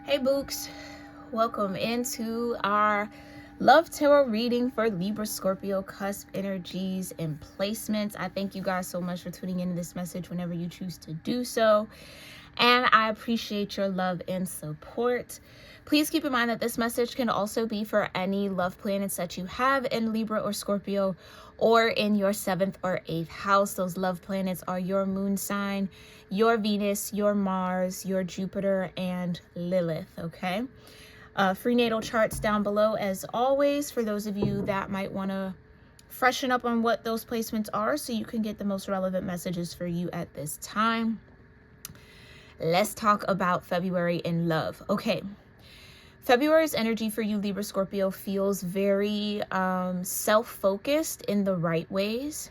Hey Books, welcome into our love tarot reading for Libra, Scorpio, cusp energies and placements. I thank you guys so much for tuning into this message whenever you choose to do so. And I appreciate your love and support. Please keep in mind that this message can also be for any love planets that you have in Libra or Scorpio or in your 7th or 8th house. Those love planets are your moon sign, your Venus, your Mars, your Jupiter, and Lilith, okay? Free natal charts down below as always for those of you that might want to freshen up on what those placements are so you can get the most relevant messages for you at this time. Let's talk about February in love. Okay. February's energy for you, Libra, Scorpio, feels very self-focused in the right ways.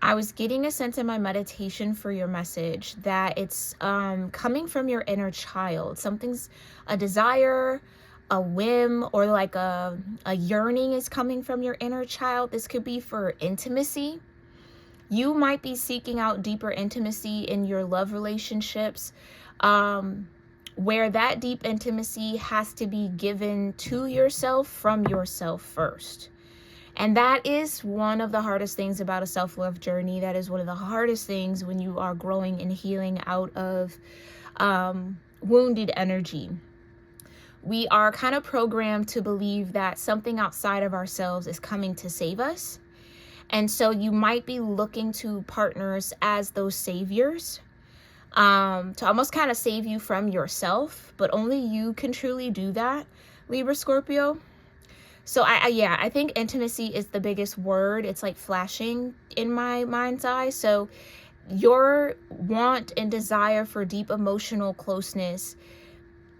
I was getting a sense in my meditation for your message that it's coming from your inner child. Something's a desire, a whim, or like a yearning is coming from your inner child. This could be for intimacy. You might be seeking out deeper intimacy in your love relationships, where that deep intimacy has to be given to yourself from yourself first. And that is one of the hardest things about a self-love journey. That is one of the hardest things when you are growing and healing out of wounded energy. We are kind of programmed to believe that something outside of ourselves is coming to save us. And so you might be looking to partners as those saviors, to almost kind of save you from yourself, but only you can truly do that, Libra, Scorpio. So I think intimacy is the biggest word. It's like flashing in my mind's eye. So your want and desire for deep emotional closeness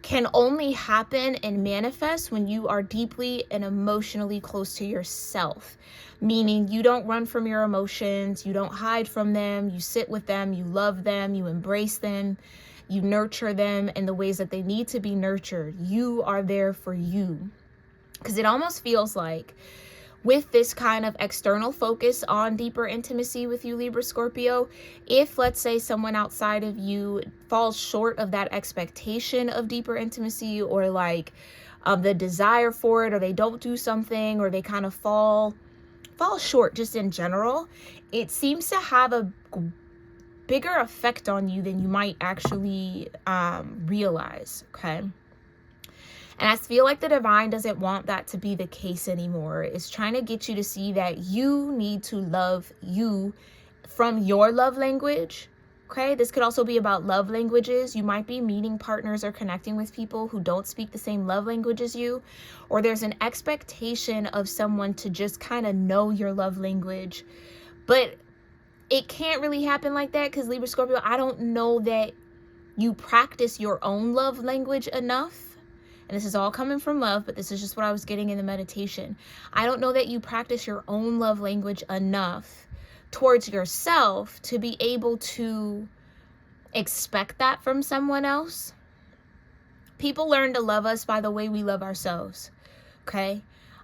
can only happen and manifest when you are deeply and emotionally close to yourself. Meaning you don't run from your emotions, you don't hide from them, you sit with them, you love them, you embrace them, you nurture them in the ways that they need to be nurtured. You are there for you. Because it almost feels like with this kind of external focus on deeper intimacy with you, Libra, Scorpio, if let's say someone outside of you falls short of that expectation of deeper intimacy, or like the desire for it, or they don't do something, or they kind of fall short just in general, it seems to have a bigger effect on you than you might actually realize, okay? And I feel like the divine doesn't want that to be the case anymore. It's trying to get you to see that you need to love you from your love language. Okay, this could also be about love languages. You might be meeting partners or connecting with people who don't speak the same love language as you, or there's an expectation of someone to just kind of know your love language. But it can't really happen like that because Libra, Scorpio, I don't know that you practice your own love language enough. And this is all coming from love, but this is just what I was getting in the meditation. I don't know that you practice your own love language enough towards yourself to be able to expect that from someone else. People learn to love us by the way we love ourselves, okay?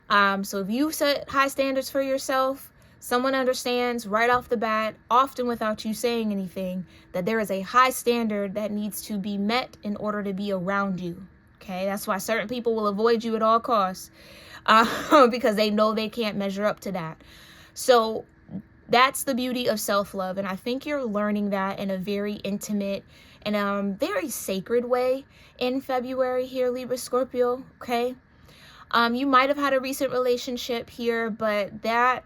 So if you set high standards for yourself, someone understands right off the bat, often without you saying anything, that there is a high standard that needs to be met in order to be around you. Okay, that's why certain people will avoid you at all costs, because they know they can't measure up to that. So that's the beauty of self-love. And I think you're learning that in a very intimate and very sacred way in February here, Libra, Scorpio. Okay, you might have had a recent relationship here, but that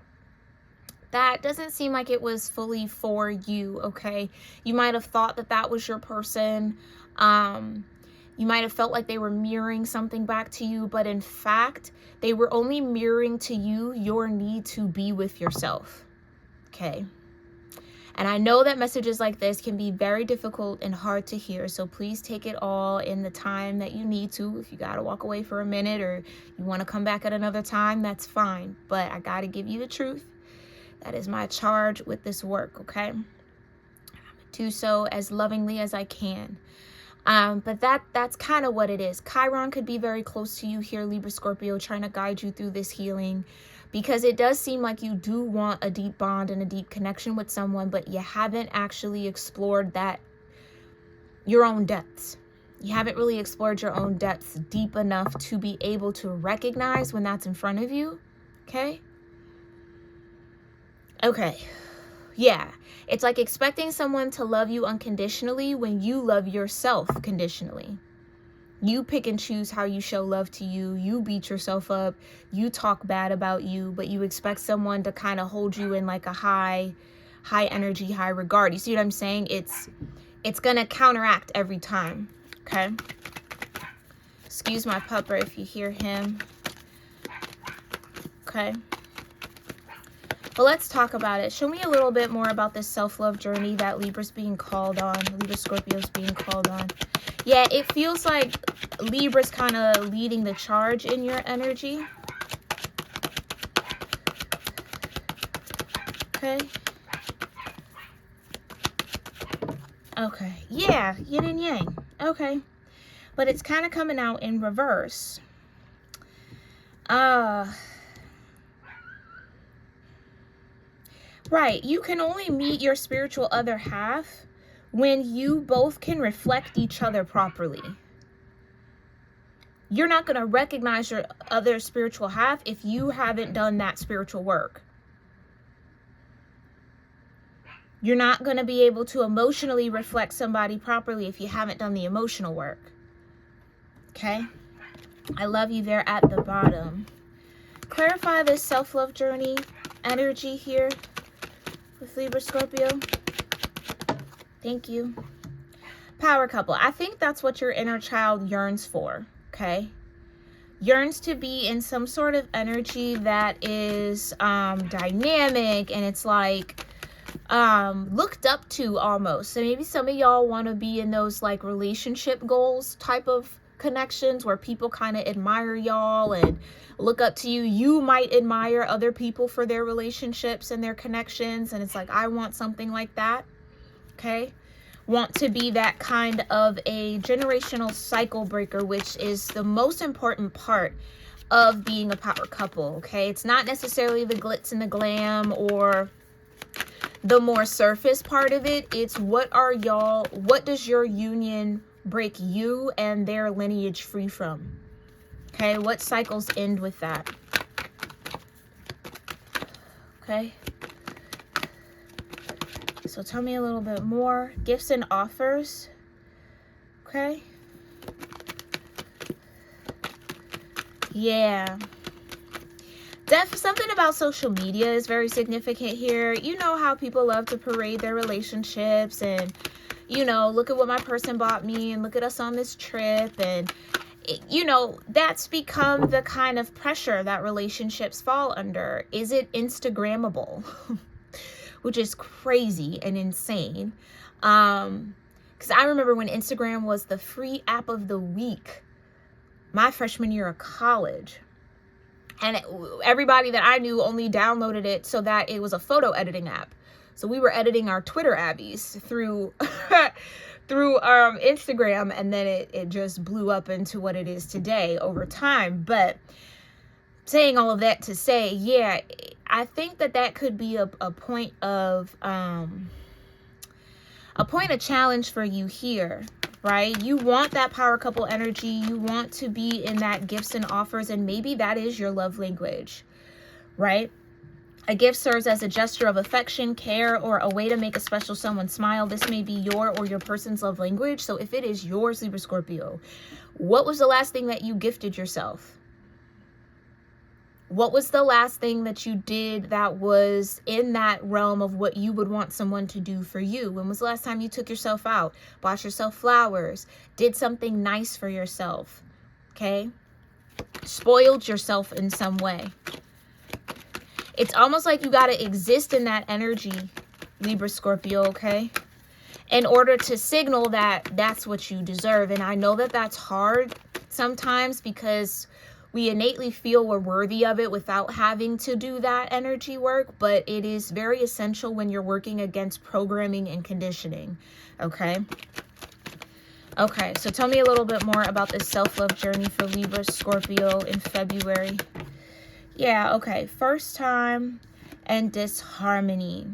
doesn't seem like it was fully for you. Okay, you might have thought that that was your person. You might have felt like they were mirroring something back to you, but in fact, they were only mirroring to you your need to be with yourself, okay? And I know that messages like this can be very difficult and hard to hear, so please take it all in the time that you need to. If you gotta walk away for a minute or you wanna come back at another time, that's fine. But I gotta give you the truth. That is my charge with this work, okay? I'm gonna do so as lovingly as I can. But that's kind of what it is. Chiron could be very close to you here, Libra, Scorpio, trying to guide you through this healing, because it does seem like you do want a deep bond and a deep connection with someone, but you haven't actually explored that, your own depths. You haven't really explored your own depths deep enough to be able to recognize when that's in front of you. Okay? Okay. Yeah. It's like expecting someone to love you unconditionally when you love yourself conditionally. You pick and choose how you show love to you. You beat yourself up. You talk bad about you, but you expect someone to kind of hold you in like a high energy, high regard. You see what I'm saying? It's going to counteract every time. Okay? Excuse my pupper if you hear him. Okay? But let's talk about it. Show me a little bit more about this self-love journey that Libra's being called on. Libra-Scorpio's being called on. Yeah, it feels like Libra's kind of leading the charge in your energy. Okay. Okay. Yeah, yin and yang. Okay. But it's kind of coming out in reverse. Right. You can only meet your spiritual other half when you both can reflect each other properly. You're not going to recognize your other spiritual half if you haven't done that spiritual work. You're not going to be able to emotionally reflect somebody properly if you haven't done the emotional work. Okay? I love you there at the bottom. Clarify this self-love journey energy here with Libra Scorpio. Thank you. Power couple. I think that's what your inner child yearns for. Okay? Yearns to be in some sort of energy that is dynamic, and it's like looked up to almost. So maybe some of y'all want to be in those like relationship goals type of connections where people kind of admire y'all and look up to you. You might admire other people for their relationships and their connections, and it's like, I want something like that. Okay? Want to be that kind of a generational cycle breaker, which is the most important part of being a power couple. Okay? It's not necessarily the glitz and the glam or the more surface part of it. It's what does your union break you and their lineage free from? Okay, what cycles end with that? Okay. So tell me a little bit more. Gifts and offers. Okay. Yeah. Something about social media is very significant here. You know how people love to parade their relationships and, you know, look at what my person bought me and look at us on this trip. And, you know, that's become the kind of pressure that relationships fall under. Is it Instagrammable? Which is crazy and insane. Because I remember when Instagram was the free app of the week, my freshman year of college. And everybody that I knew only downloaded it so that it was a photo editing app. So we were editing our Twitter abbies through Instagram, and then it just blew up into what it is today over time. But saying all of that to say, yeah, I think that could be a point of challenge for you here. Right? You want that power couple energy. You want to be in that gifts and offers, and maybe that is your love language, right? A gift serves as a gesture of affection, care, or a way to make a special someone smile. This may be your or your person's love language. So if it is yours, Libra Scorpio, what was the last thing that you gifted yourself? What was the last thing that you did that was in that realm of what you would want someone to do for you? When was the last time you took yourself out, bought yourself flowers, did something nice for yourself, okay? Spoiled yourself in some way. It's almost like you got to exist in that energy, Libra Scorpio, okay? In order to signal that that's what you deserve. And I know that that's hard sometimes because we innately feel we're worthy of it without having to do that energy work, but it is very essential when you're working against programming and conditioning, okay? Okay, so tell me a little bit more about this self-love journey for Libra Scorpio in February. Yeah, okay, first time and disharmony.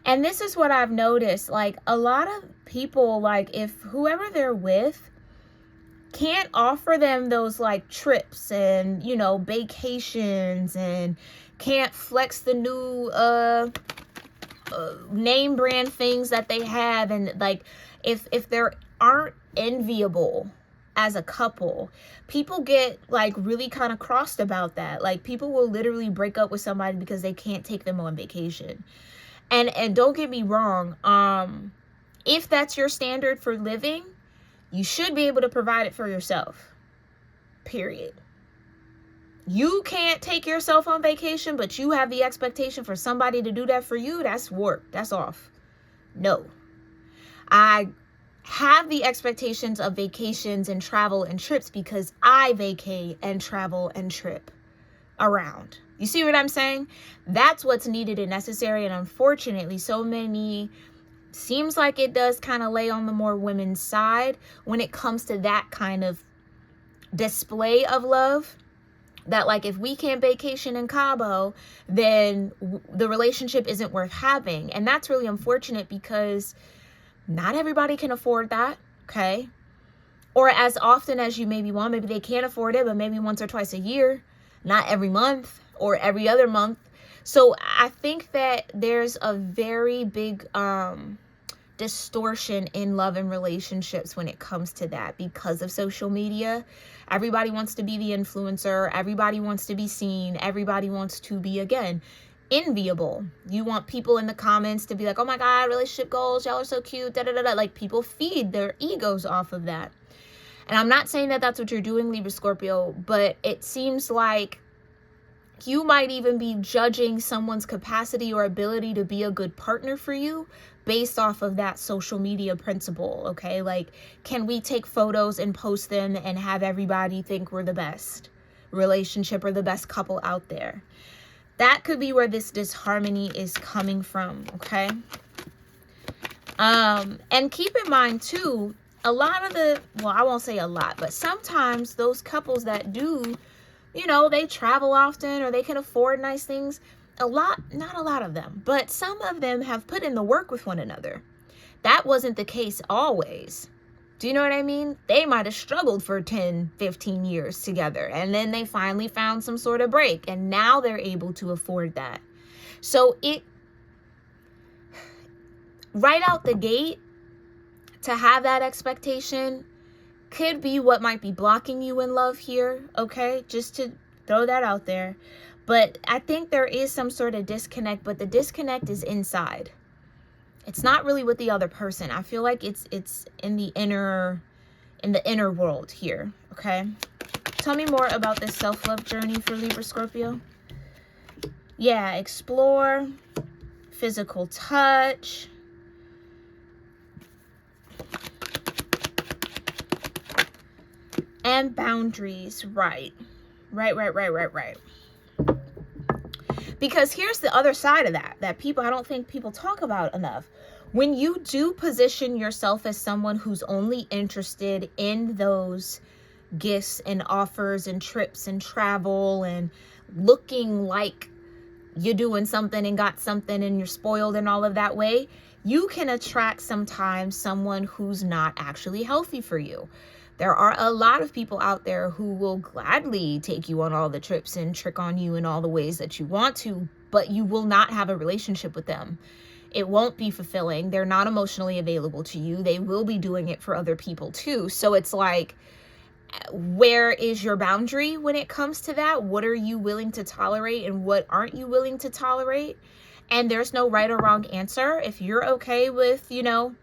And this is what I've noticed, like a lot of people, like, if whoever they're with can't offer them those like trips and, you know, vacations, and can't flex the new name brand things that they have, and like if they aren't enviable as a couple, people get like really kind of crossed about that. Like, people will literally break up with somebody because they can't take them on vacation. And don't get me wrong, if that's your standard for living, you should be able to provide it for yourself, period. You can't take yourself on vacation, but you have the expectation for somebody to do that for you. That's warped. That's off. No. I have the expectations of vacations and travel and trips because I vacate and travel and trip around. You see what I'm saying? That's what's needed and necessary. And unfortunately, so many, seems like it does kind of lay on the more women's side when it comes to that kind of display of love. That like, if we can't vacation in Cabo, then the relationship isn't worth having. And that's really unfortunate because not everybody can afford that, okay? Or as often as you maybe want. Maybe they can't afford it, but maybe once or twice a year, not every month or every other month. So I think that there's a very big distortion in love and relationships when it comes to that because of social media. Everybody wants to be the influencer. Everybody wants to be seen. Everybody wants to be, again, enviable. You want people in the comments to be like, oh my God, relationship goals, y'all are so cute, da da da da. Like, people feed their egos off of that. And I'm not saying that that's what you're doing, Libra Scorpio, but it seems like you might even be judging someone's capacity or ability to be a good partner for you based off of that social media principle, okay? Like, can we take photos and post them and have everybody think we're the best relationship or the best couple out there? That could be where this disharmony is coming from, okay? And keep in mind too, a lot of the, well, I won't say a lot, but sometimes those couples that do, you know, they travel often or they can afford nice things, not a lot of them, but some of them have put in the work with one another. That wasn't the case always. Do you know what I mean? They might have struggled for 10, 15 years together, and then they finally found some sort of break, and now they're able to afford that. So right out the gate, to have that expectation could be what might be blocking you in love here, okay? Just to throw that out there. But I think there is some sort of disconnect, but the disconnect is inside. It's not really with the other person. I feel like it's in the inner world here, okay? Tell me more about this self-love journey for Libra Scorpio. Yeah, explore, physical touch, and boundaries. Right. Because here's the other side of that people, I don't think people talk about enough. When you do position yourself as someone who's only interested in those gifts and offers and trips and travel and looking like you're doing something and got something and you're spoiled and all of that way, you can attract sometimes someone who's not actually healthy for you. There are a lot of people out there who will gladly take you on all the trips and trick on you in all the ways that you want to, but you will not have a relationship with them. It won't be fulfilling. They're not emotionally available to you. They will be doing it for other people too. So it's like, where is your boundary when it comes to that? What are you willing to tolerate and what aren't you willing to tolerate? And there's no right or wrong answer. If you're okay with, you know,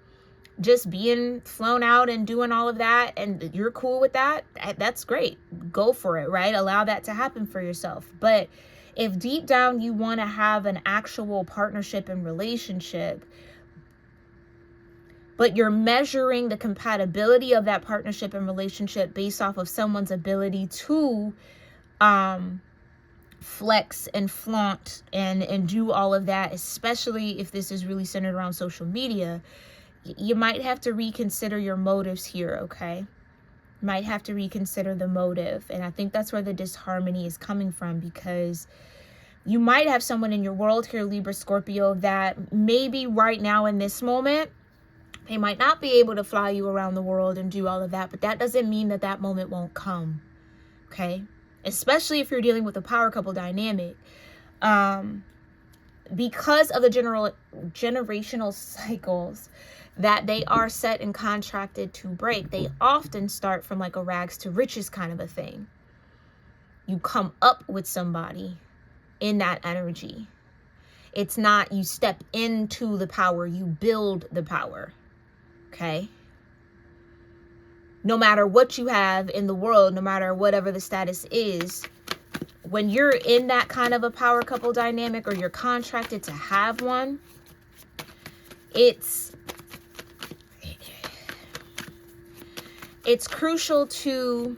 just being flown out and doing all of that and you're cool with that, that's great. Go for it, right? Allow that to happen for yourself. But if deep down you want to have an actual partnership and relationship, but you're measuring the compatibility of that partnership and relationship based off of someone's ability to flex and flaunt and do all of that, especially if this is really centered around social media, you might have to reconsider your motives here, okay? Might have to reconsider the motive. And I think that's where the disharmony is coming from, because you might have someone in your world here, Libra Scorpio, that maybe right now in this moment They might not be able to fly you around the world and do all of that, but that doesn't mean that that moment won't come. Okay? Especially if you're dealing with a power couple dynamic. Because of the generational cycles that they are set and contracted to break, they often start from like a rags to riches kind of a thing. You come up with somebody in that energy. It's not you step into the power, you build the power. Okay? No matter what you have in the world, no matter whatever the status is, when you're in that kind of a power couple dynamic, or you're contracted to have one, it's crucial to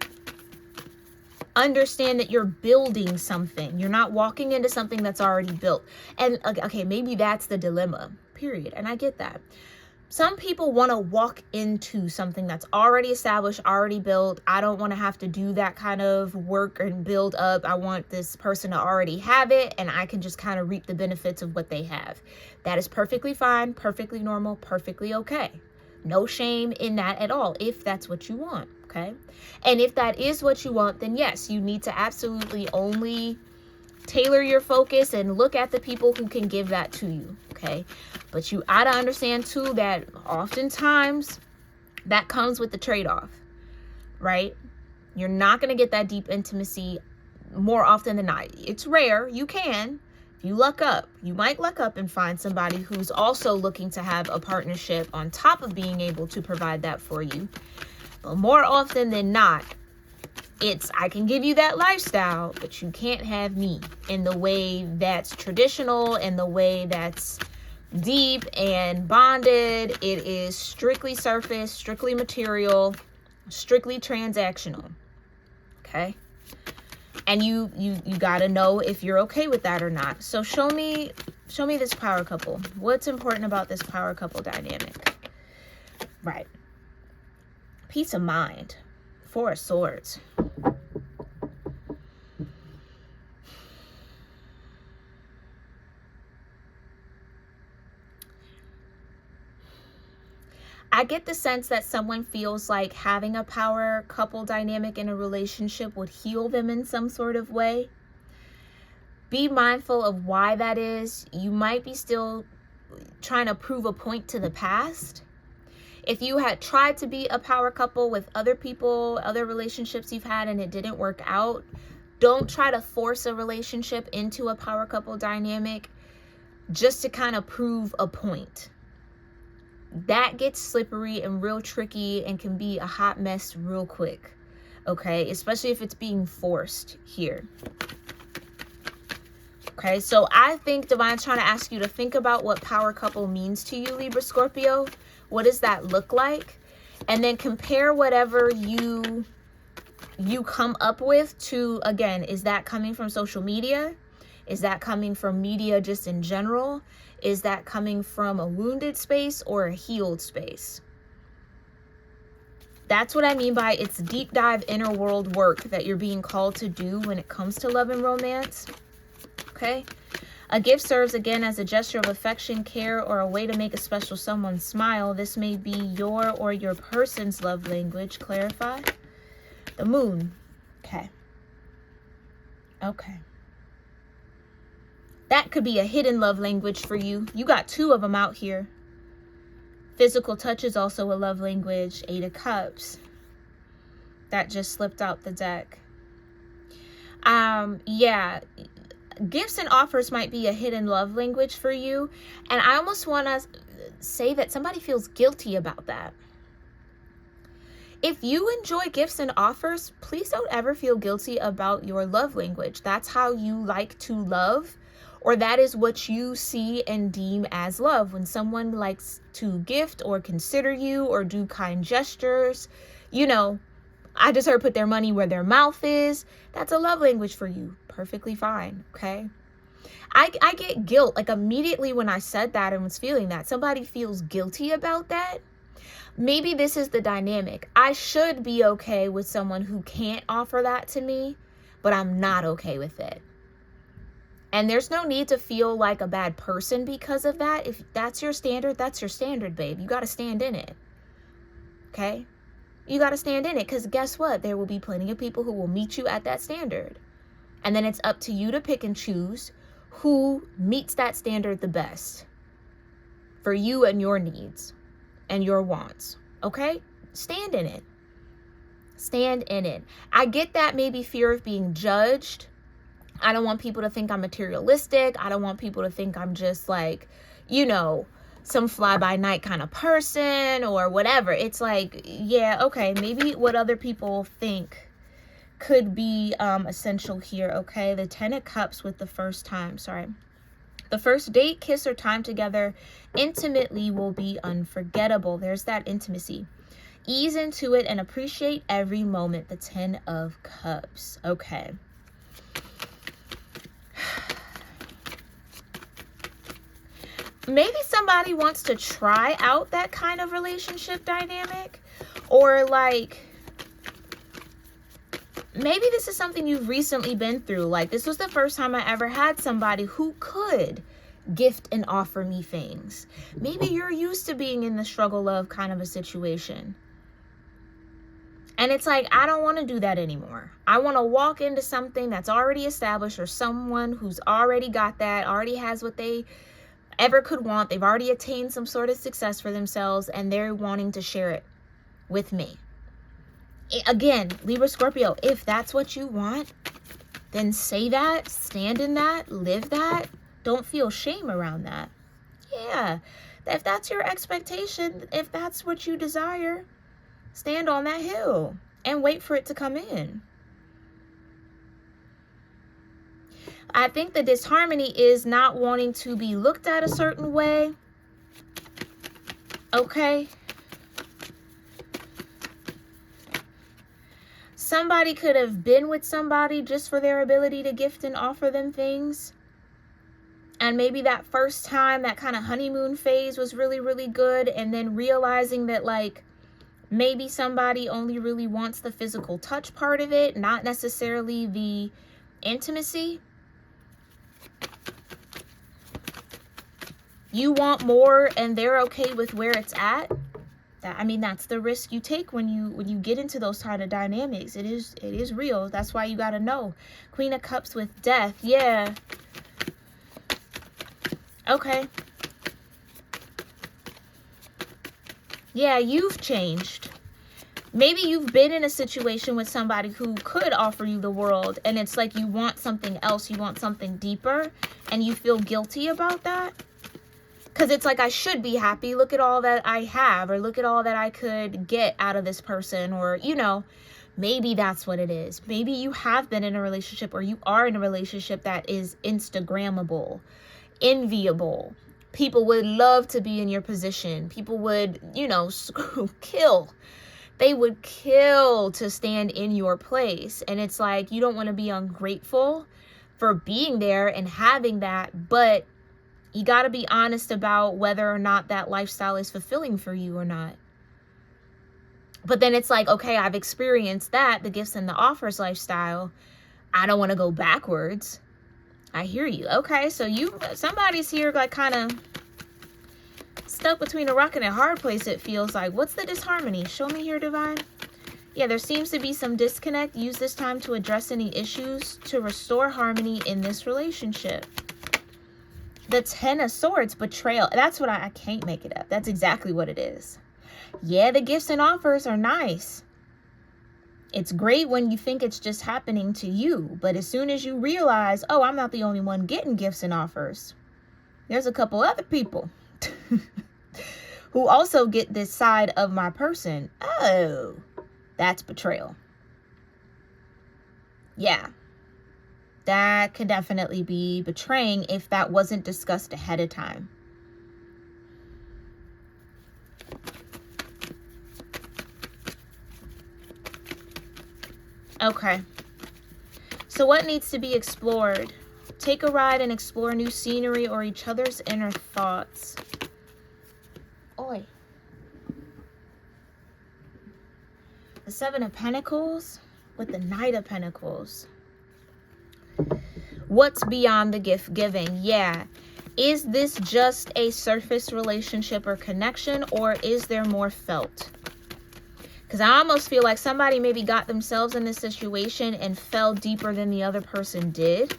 understand that you're building something. You're not walking into something that's already built. And okay, maybe that's the dilemma, period. And I get that. Some people want to walk into something that's already established, already built. I don't want to have to do that kind of work and build up. I want this person to already have it, and I can just kind of reap the benefits of what they have. That is perfectly fine, perfectly normal, perfectly okay. No shame in that at all, if that's what you want, okay? And if that is what you want, then yes, you need to absolutely only tailor your focus and look at the people who can give that to you, okay? But you ought to understand too that oftentimes that comes with the trade-off, right? You're not going to get that deep intimacy more often than not. It's rare. You can. If you luck up, you might luck up and find somebody who's also looking to have a partnership on top of being able to provide that for you. But more often than not, it's, I can give you that lifestyle, but you can't have me in the way that's traditional, in the way that's deep and bonded. It is strictly surface, strictly material, strictly transactional. Okay? And you got to know if you're okay with that or not. So show me this power couple. What's important about this power couple dynamic? Right. Peace of mind. Four of Swords. I get the sense that someone feels like having a power couple dynamic in a relationship would heal them in some sort of way. Be mindful of why that is. You might be still trying to prove a point to the past. If you had tried to be a power couple with other people, other relationships you've had, and it didn't work out, don't try to force a relationship into a power couple dynamic just to kind of prove a point. That gets slippery and real tricky and can be a hot mess real quick. Okay, especially if it's being forced here. Okay, so I think Divine's trying to ask you to think about what power couple means to you, Libra Scorpio. What does that look like? And then compare whatever you come up with to, again, is that coming from social media? Is that coming from media just in general? Is that coming from a wounded space or a healed space? That's what I mean by it's deep dive inner world work that you're being called to do when it comes to love and romance. Okay? A gift serves again as a gesture of affection, care, or a way to make a special someone smile. This may be your or your person's love language. Clarify. The Moon. Okay. Okay. That could be a hidden love language for you. You got two of them out here. Physical touch is also a love language. 8 of Cups. That just slipped out the deck. Yeah. Gifts and offers might be a hidden love language for you. And I almost want to say that somebody feels guilty about that. If you enjoy gifts and offers, please don't ever feel guilty about your love language. That's how you like to love, or that is what you see and deem as love. When someone likes to gift or consider you or do kind gestures, you know, I just heard put their money where their mouth is. That's a love language for you. Perfectly fine, okay? I get guilt, like immediately when I said that and was feeling that. Somebody feels guilty about that. Maybe this is the dynamic. I should be okay with someone who can't offer that to me, but I'm not okay with it. And there's no need to feel like a bad person because of that. If that's your standard, babe. You got to stand in it. Okay? You got to stand in it, because guess what? There will be plenty of people who will meet you at that standard. And then it's up to you to pick and choose who meets that standard the best for you and your needs and your wants. Okay? Stand in it. Stand in it. I get that maybe fear of being judged. I don't want people to think I'm materialistic. I don't want people to think I'm just like, you know, some fly-by-night kind of person or whatever. It's like, yeah, okay, maybe what other people think could be essential here, okay? The 10 of Cups with the first time, the first date, kiss, or time together intimately will be unforgettable. There's that intimacy. Ease into it and appreciate every moment. The 10 of Cups, okay. Maybe somebody wants to try out that kind of relationship dynamic, or like maybe this is something you've recently been through. Like, this was the first time I ever had somebody who could gift and offer me things. Maybe you're used to being in the struggle of kind of a situation. And it's like, I don't want to do that anymore. I want to walk into something that's already established, or someone who's already got that, already has what they ever could want. They've already attained some sort of success for themselves, and they're wanting to share it with me. Again, Libra, Scorpio, if that's what you want, then say that, stand in that, live that. Don't feel shame around that. Yeah, if that's your expectation, if that's what you desire, stand on that hill and wait for it to come in. I think the disharmony is not wanting to be looked at a certain way. Okay. Somebody could have been with somebody just for their ability to gift and offer them things. And maybe that first time, that kind of honeymoon phase was really, really good. And then realizing that, like, maybe somebody only really wants the physical touch part of it, not necessarily the intimacy. You want more and they're okay with where it's at. I mean, that's the risk you take when you get into those kind of dynamics. It is real. That's why you got to know. Queen of Cups with Death. Yeah. Okay. Yeah, you've changed. Maybe you've been in a situation with somebody who could offer you the world, and it's like you want something else, you want something deeper, and you feel guilty about that. Because it's like, I should be happy. Look at all that I have, or look at all that I could get out of this person, or, you know, maybe that's what it is. Maybe you have been in a relationship, or you are in a relationship that is Instagrammable, enviable. People would love to be in your position. People would, you know, kill. They would kill to stand in your place. And it's like, you don't want to be ungrateful for being there and having that, but you got to be honest about whether or not that lifestyle is fulfilling for you or not. But then it's like, okay, I've experienced that, the gifts and the offers lifestyle. I don't want to go backwards. I hear you. Okay, so somebody's here like kind of stuck between a rock and a hard place, it feels like. What's the disharmony? Show me here, Divine. Yeah, there seems to be some disconnect. Use this time to address any issues to restore harmony in this relationship. The 10 of Swords, betrayal. That's what I can't make it up. That's exactly what it is. Yeah, the gifts and offers are nice. It's great when you think it's just happening to you. But as soon as you realize, oh, I'm not the only one getting gifts and offers. There's a couple other people who also get this side of my person. Oh, that's betrayal. Yeah. That could definitely be betraying if that wasn't discussed ahead of time. Okay. So what needs to be explored? Take a ride and explore new scenery or each other's inner thoughts. Oi. The 7 of Pentacles with the Knight of Pentacles. What's beyond the gift giving? Yeah. Is this just a surface relationship or connection, or is there more felt? Because I almost feel like somebody maybe got themselves in this situation and fell deeper than the other person did.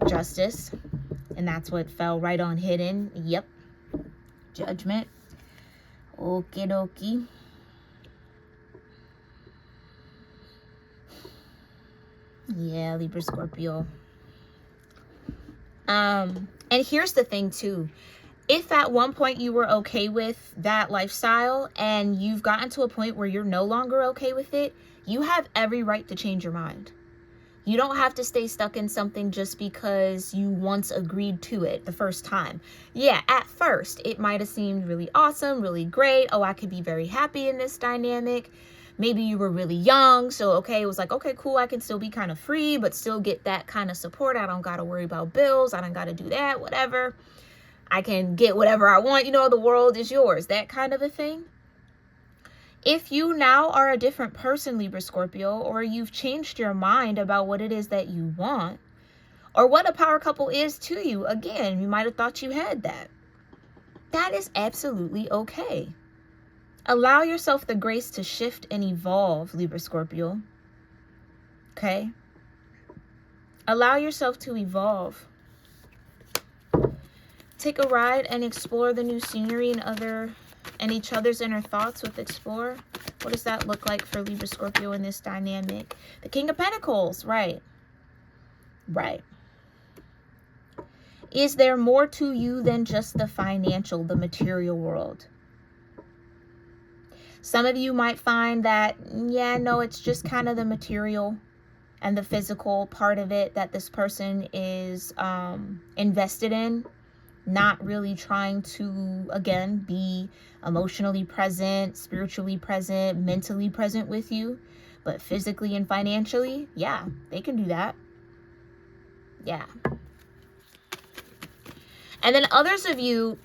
Justice. And that's what fell right on hidden. Yep. Judgment. Okie dokie. Yeah, Libra-Scorpio. And here's the thing too. If at one point you were okay with that lifestyle and you've gotten to a point where you're no longer okay with it, you have every right to change your mind. You don't have to stay stuck in something just because you once agreed to it the first time. Yeah, at first, it might have seemed really awesome, really great. Oh, I could be very happy in this dynamic. Maybe you were really young, so okay, it was like, okay, cool, I can still be kind of free, but still get that kind of support. I don't got to worry about bills. I don't got to do that, whatever. I can get whatever I want. You know, the world is yours, that kind of a thing. If you now are a different person, Libra Scorpio, or you've changed your mind about what it is that you want, or what a power couple is to you, again, you might have thought you had that. That is absolutely okay. Allow yourself the grace to shift and evolve, Libra Scorpio. Okay? Allow yourself to evolve. Take a ride and explore the new scenery and each other's inner thoughts with Explore. What does that look like for Libra Scorpio in this dynamic? The King of Pentacles, right. Right. Is there more to you than just the financial, the material world? Some of you might find that, yeah, no, it's just kind of the material and the physical part of it that this person is invested in. Not really trying to, again, be emotionally present, spiritually present, mentally present with you. But physically and financially, yeah, they can do that. Yeah. And then others of you,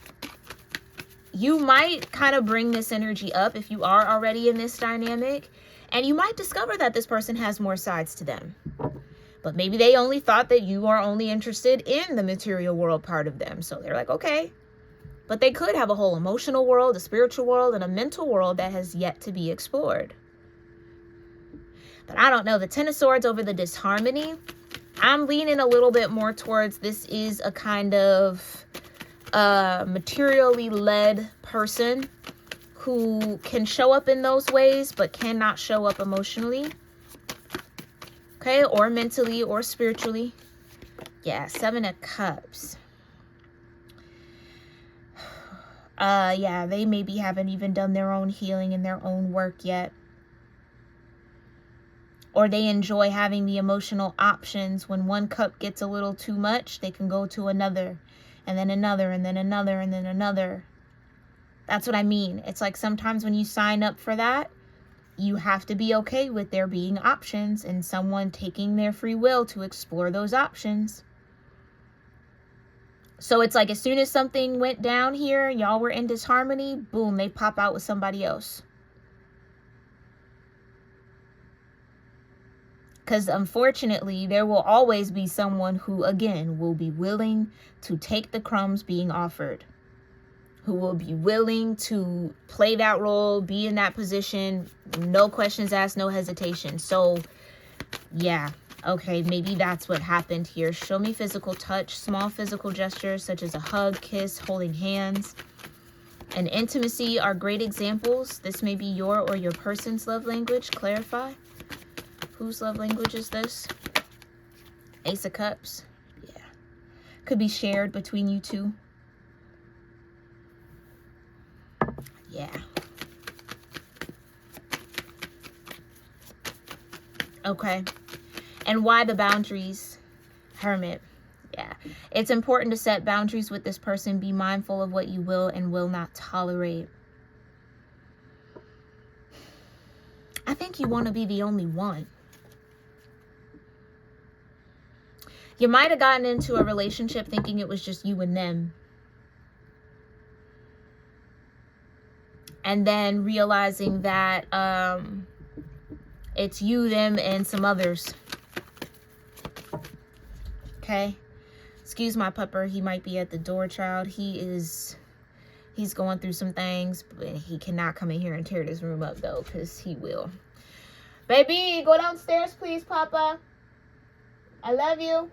you might kind of bring this energy up if you are already in this dynamic. And you might discover that this person has more sides to them. But maybe they only thought that you are only interested in the material world part of them. So they're like, okay. But they could have a whole emotional world, a spiritual world, and a mental world that has yet to be explored. But I don't know. The Ten of Swords over the disharmony, I'm leaning a little bit more towards this is a kind of materially led person who can show up in those ways, but cannot show up emotionally. Okay, or mentally or spiritually. Yeah, Seven of Cups. Yeah, they maybe haven't even done their own healing and their own work yet. Or they enjoy having the emotional options. When one cup gets a little too much, they can go to another, and then another, and then another, and then another. That's what I mean. It's like sometimes when you sign up for that, you have to be okay with there being options and someone taking their free will to explore those options. So it's like as soon as something went down here, y'all were in disharmony, boom, they pop out with somebody else. Because unfortunately, there will always be someone who, again, will be willing to take the crumbs being offered. Who will be willing to play that role, be in that position, no questions asked, no hesitation. So, yeah, okay, maybe that's what happened here. Show me physical touch, small physical gestures such as a hug, kiss, holding hands, and intimacy are great examples. This may be your or your person's love language. Clarify. Whose love language is this? Ace of Cups. Yeah. Could be shared between you two. Yeah. Okay. And why the boundaries? Hermit. Yeah. It's important to set boundaries with this person. Be mindful of what you will and will not tolerate. I think you want to be the only one. You might have gotten into a relationship thinking it was just you and them. And then realizing that it's you, them, and some others. Okay? Excuse my pupper. He might be at the door, child. He's going through some things, but he cannot come in here and tear this room up, though, because he will. Baby, go downstairs, please, Papa. I love you.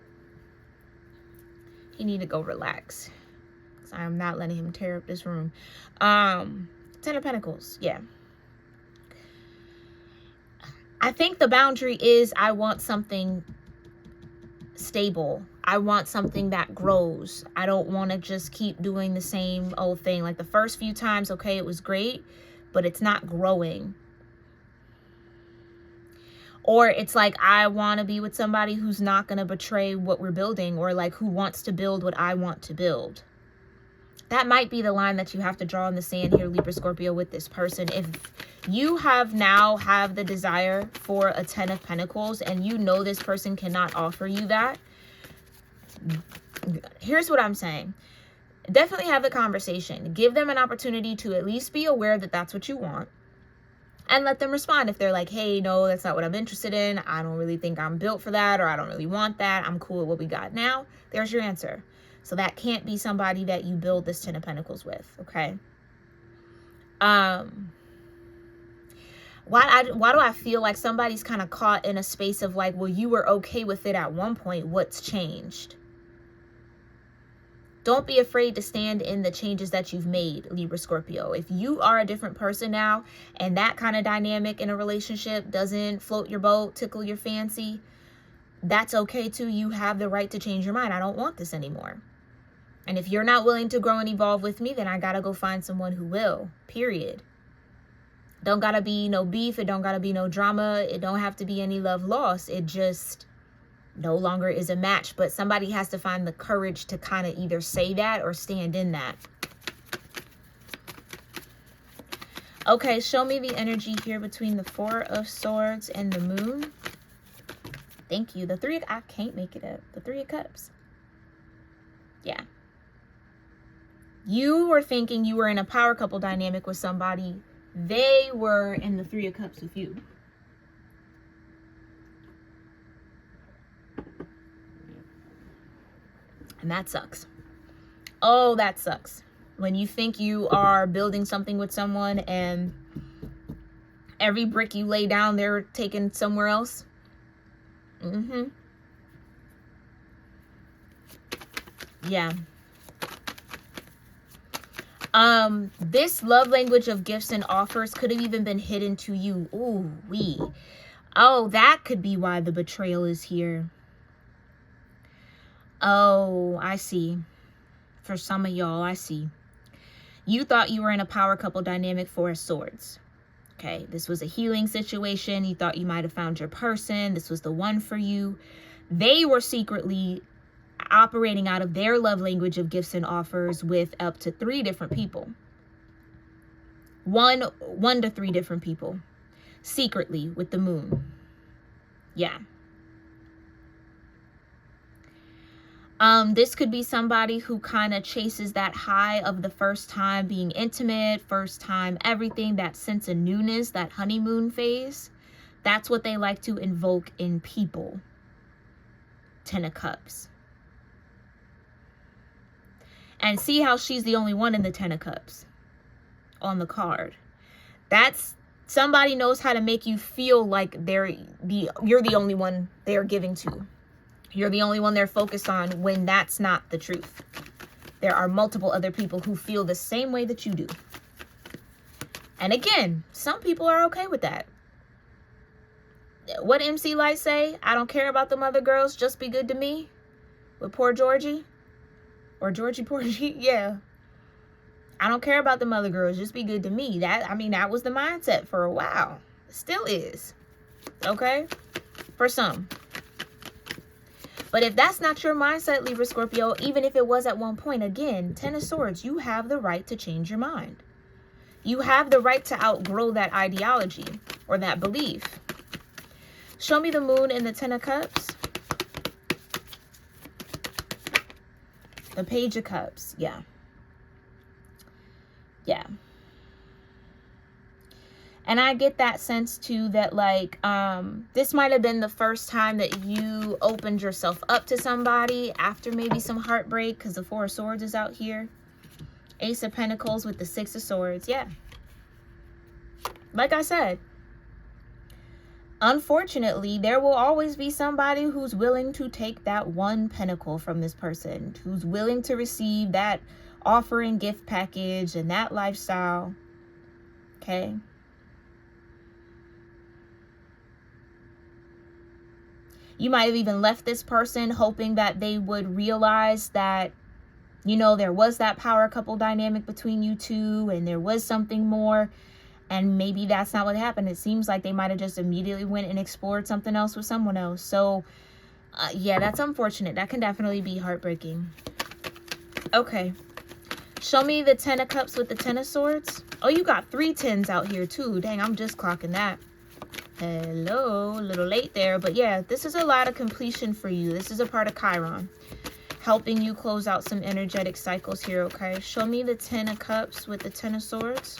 He need to go relax. I am not letting him tear up this room. Ten of Pentacles. Yeah. I think the boundary is I want something stable. I want something that grows. I don't want to just keep doing the same old thing. Like the first few times, okay, it was great, but it's not growing. Or it's like I want to be with somebody who's not going to betray what we're building, or like who wants to build what I want to build. That might be the line that you have to draw in the sand here, Libra Scorpio, with this person. If you have the desire for a 10 of Pentacles and you know this person cannot offer you that, here's what I'm saying. Definitely have the conversation. Give them an opportunity to at least be aware that that's what you want. And let them respond. If they're like, hey, no, that's not what I'm interested in. I don't really think I'm built for that, or I don't really want that. I'm cool with what we got now. There's your answer. So that can't be somebody that you build this 10 of Pentacles with, okay? Why do I feel like somebody's kind of caught in a space of like, well, you were okay with it at one point. What's changed? Don't be afraid to stand in the changes that you've made, Libra Scorpio. If you are a different person now and that kind of dynamic in a relationship doesn't float your boat, tickle your fancy, that's okay too. You have the right to change your mind. I don't want this anymore. And if you're not willing to grow and evolve with me, then I gotta go find someone who will, period. Don't gotta be no beef. It don't gotta be no drama. It don't have to be any love lost. It just no longer is a match. But somebody has to find the courage to kind of either say that or stand in that. Okay, show me the energy here between the 4 of Swords and the Moon. Thank you. I can't make it up. The 3 of Cups. Yeah. You were thinking you were in a power couple dynamic with somebody. They were in the 3 of Cups with you. And that sucks. Oh, that sucks. When you think you are building something with someone and every brick you lay down, they're taken somewhere else. Yeah. This love language of gifts and offers could have even been hidden to you. Ooh, oh, that could be why the betrayal is here. Oh, I see. For some of y'all, I see. You thought you were in a power couple dynamic, 4 of Swords. Okay, this was a healing situation. You thought you might have found your person. This was the one for you. They were secretly operating out of their love language of gifts and offers with up to 3 different people. One to 3 different people. Secretly with the Moon. Yeah. This could be somebody who kind of chases that high of the first time being intimate, first time everything, that sense of newness, that honeymoon phase. That's what they like to invoke in people. 10 of Cups. And see how she's the only one in the 10 of Cups on the card. That's somebody knows how to make you feel like you're the only one they're giving to. You're the only one they're focused on, when that's not the truth. There are multiple other people who feel the same way that you do. And again, some people are okay with that. What MC Light say? I don't care about them other girls, just be good to me. With poor Georgie. Or Georgie Porgy. Yeah. I don't care about them other girls, just be good to me. That was the mindset for a while. Still is. Okay? For some. But if that's not your mindset, Libra Scorpio, even if it was at one point, again, 10 of Swords, you have the right to change your mind. You have the right to outgrow that ideology or that belief. Show me the Moon in the 10 of Cups. The Page of Cups. Yeah. Yeah. And I get that sense too that like this might have been the first time that you opened yourself up to somebody after maybe some heartbreak, because the Four of Swords is out here. Ace of Pentacles with the Six of Swords. Yeah. Like I said, unfortunately, there will always be somebody who's willing to take that one pentacle from this person, who's willing to receive that offering, gift package, and that lifestyle. Okay. You might have even left this person hoping that they would realize that, you know, there was that power couple dynamic between you two and there was something more. And maybe that's not what happened. It seems like they might have just immediately went and explored something else with someone else. So, yeah, that's unfortunate. That can definitely be heartbreaking. Okay. Show me the Ten of Cups with the Ten of Swords. Oh, you got 3 tens out here too. Dang, I'm just clocking that. Hello, a little late there. But yeah, this is a lot of completion for you. This is a part of Chiron. Helping you close out some energetic cycles here, okay? Show me the Ten of Cups with the Ten of Swords.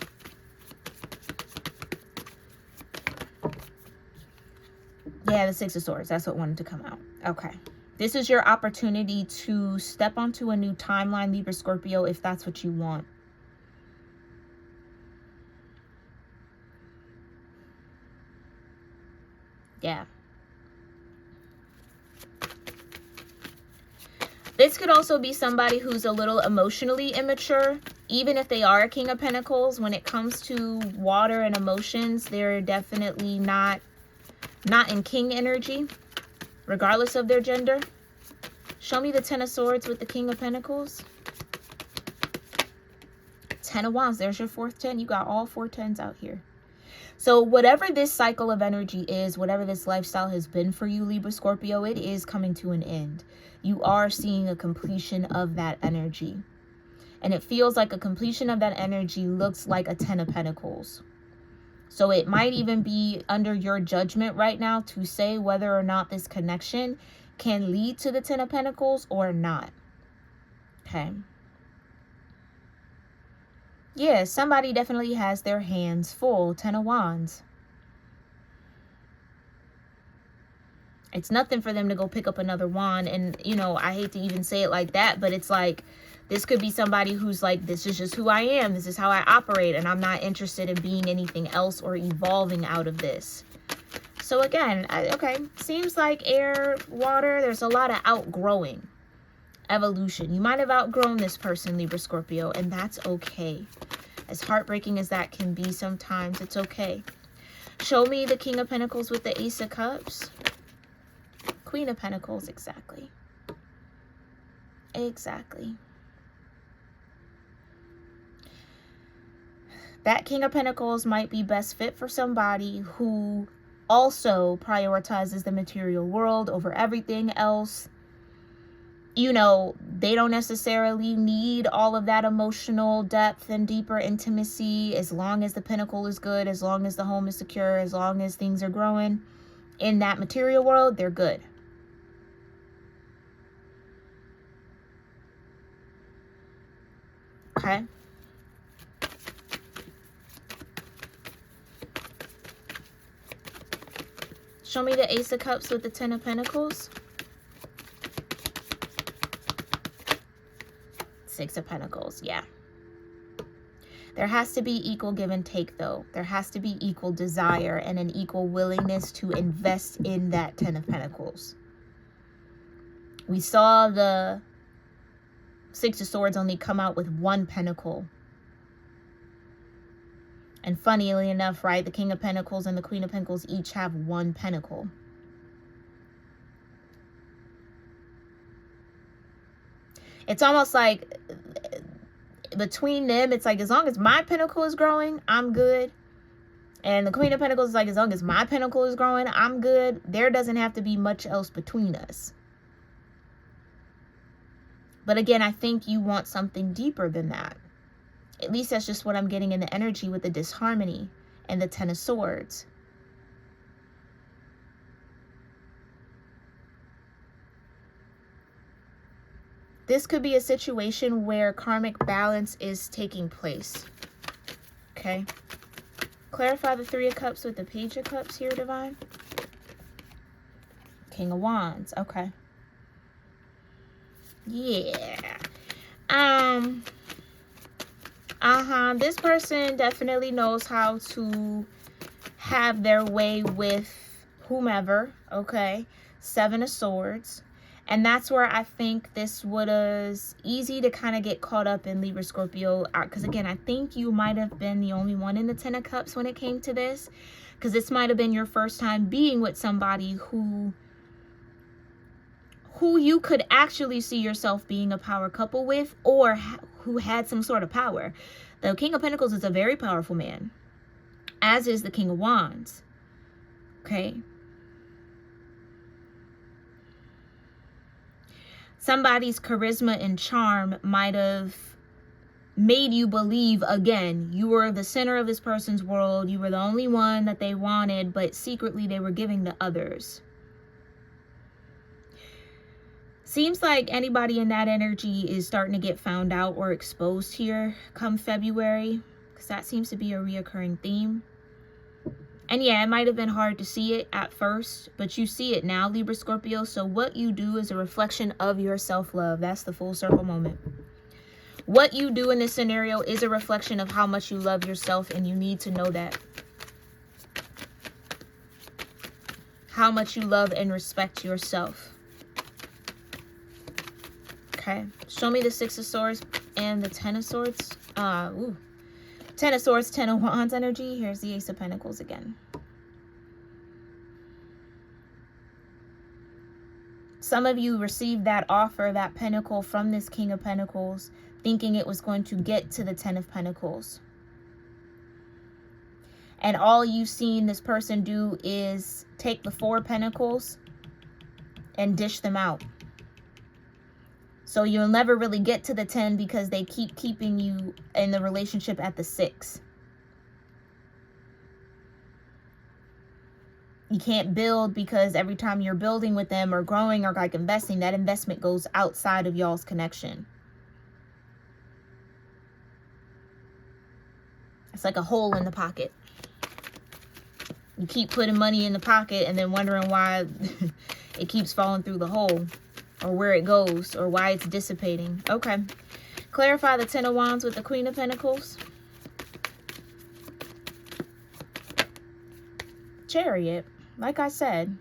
Yeah, the Six of Swords. That's what wanted to come out. Okay. This is your opportunity to step onto a new timeline, Libra Scorpio, if that's what you want. Yeah. This could also be somebody who's a little emotionally immature. Even if they are a King of Pentacles, when it comes to water and emotions, they're definitely not in King energy, regardless of their gender. Show me the Ten of Swords with the King of Pentacles. Ten of Wands. There's your 4th 10. You got all 4 tens out here. So whatever this cycle of energy is, whatever this lifestyle has been for you, Libra Scorpio, it is coming to an end. You are seeing a completion of that energy. And it feels like a completion of that energy looks like a 10 of Pentacles. So it might even be under your judgment right now to say whether or not this connection can lead to the 10 of Pentacles or not. Okay. Yeah, somebody definitely has their hands full. 10 of Wands. It's nothing for them to go pick up another wand. And, you know, I hate to even say it like that, but it's like, this could be somebody who's like, this is just who I am. This is how I operate. And I'm not interested in being anything else or evolving out of this. So again, okay, seems like air, water, there's a lot of outgrowing. Evolution. You might have outgrown this person, Libra Scorpio, and that's okay. As heartbreaking as that can be sometimes, it's okay. Show me the King of Pentacles with the Ace of Cups. Queen of Pentacles, exactly. Exactly. That King of Pentacles might be best fit for somebody who also prioritizes the material world over everything else. You know, they don't necessarily need all of that emotional depth and deeper intimacy. As long as the pentacle is good, as long as the home is secure, as long as things are growing in that material world, they're good. Okay. Show me the Ace of Cups with the 10 of Pentacles. Six of Pentacles, yeah. There has to be equal give and take, though. There has to be equal desire and an equal willingness to invest in that 10 of Pentacles. We saw the Six of Swords only come out with 1 pentacle. And funnily enough, right, the King of Pentacles and the Queen of Pentacles each have 1 pentacle. It's almost like between them, it's like, as long as my pentacle is growing, I'm good. And the Queen of Pentacles is like, as long as my pentacle is growing, I'm good. There doesn't have to be much else between us. But again, I think you want something deeper than that. At least that's just what I'm getting in the energy with the disharmony and the 10 of Swords. This could be a situation where karmic balance is taking place. Okay. Clarify the Three of Cups with the Page of Cups here, Divine. King of Wands. Okay. Yeah. This person definitely knows how to have their way with whomever. Okay. Seven of Swords. And that's where I think this was easy to kind of get caught up in Libra Scorpio. Because again, I think you might have been the only one in the Ten of Cups when it came to this. Because this might have been your first time being with somebody who you could actually see yourself being a power couple with, or who had some sort of power. The King of Pentacles is a very powerful man, as is the King of Wands. Okay. Somebody's charisma and charm might have made you believe, again, you were the center of this person's world. You were the only one that they wanted, but secretly they were giving to others. Seems like anybody in that energy is starting to get found out or exposed here come February, because that seems to be a reoccurring theme. And yeah, it might have been hard to see it at first, but you see it now, Libra Scorpio. So what you do is a reflection of your self-love. That's the full circle moment. What you do in this scenario is a reflection of how much you love yourself, and you need to know that. How much you love and respect yourself. Okay, show me the Six of Swords and the Ten of Swords. Ten of Swords, Ten of Wands energy. Here's the Ace of Pentacles again. Some of you received that offer, that pentacle from this King of Pentacles, thinking it was going to get to the Ten of Pentacles. And all you've seen this person do is take the Four of Pentacles and dish them out. So you'll never really get to the 10 because they keep keeping you in the relationship at the 6. You can't build because every time you're building with them or growing or like investing, that investment goes outside of y'all's connection. It's like a hole in the pocket. You keep putting money in the pocket and then wondering why it keeps falling through the hole, or where it goes, or why it's dissipating. Okay. Clarify the Ten of Wands with the Queen of Pentacles. Chariot, like I said.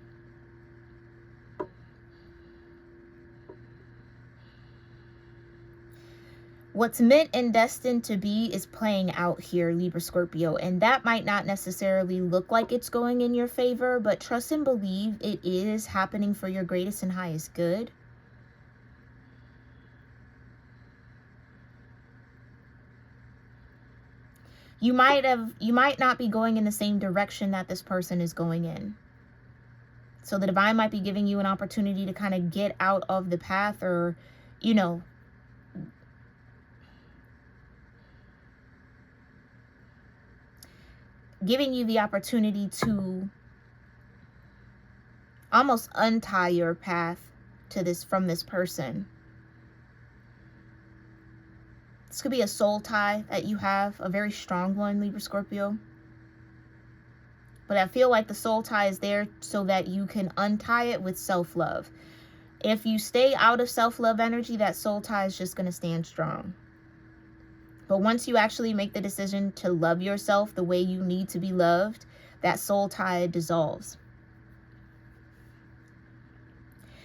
What's meant and destined to be is playing out here, Libra Scorpio. And that might not necessarily look like it's going in your favor, but trust and believe it is happening for your greatest and highest good. You might not be going in the same direction that this person is going in. So the divine might be giving you an opportunity to kind of get out of the path, or, you know, giving you the opportunity to almost untie your path to this from this person. This could be a soul tie that you have, a very strong one, Libra Scorpio. But I feel like the soul tie is there so that you can untie it with self-love. If you stay out of self-love energy, that soul tie is just going to stand strong. But once you actually make the decision to love yourself the way you need to be loved, that soul tie dissolves.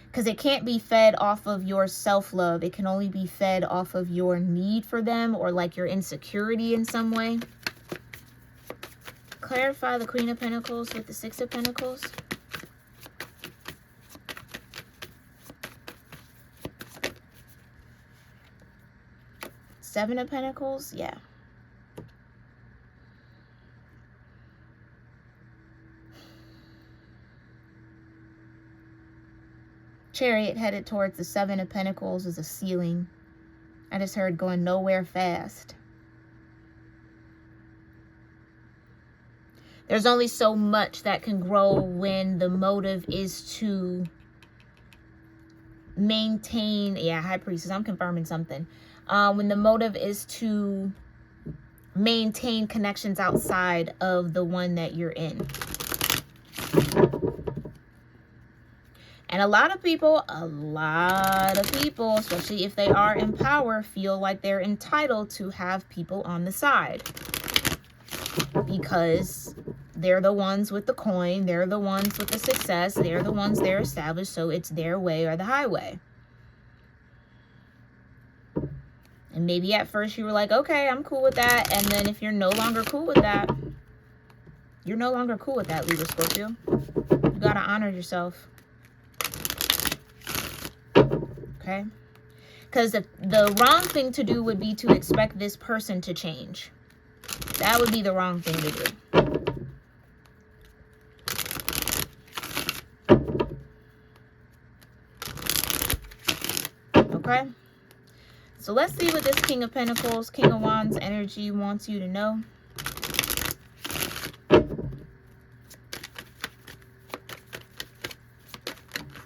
Because it can't be fed off of your self-love. It can only be fed off of your need for them, or like your insecurity in some way. Clarify the Queen of Pentacles with the Six of Pentacles. Seven of Pentacles, yeah. Chariot headed towards the Seven of Pentacles is a ceiling. I just heard going nowhere fast. There's only so much that can grow when the motive is to maintain, yeah, High Priestess, I'm confirming something. When the motive is to maintain connections outside of the one that you're in. And a lot of people, especially if they are in power, feel like they're entitled to have people on the side. Because they're the ones with the coin, they're the ones with the success, they're the ones they're established, so it's their way or the highway. And maybe at first you were like, okay, I'm cool with that. And then if you're no longer cool with that, you're no longer cool with that, Libra Scorpio. You gotta honor yourself. Okay? Because the wrong thing to do would be to expect this person to change. That would be the wrong thing to do. Okay? So let's see what this King of Pentacles, King of Wands energy wants you to know.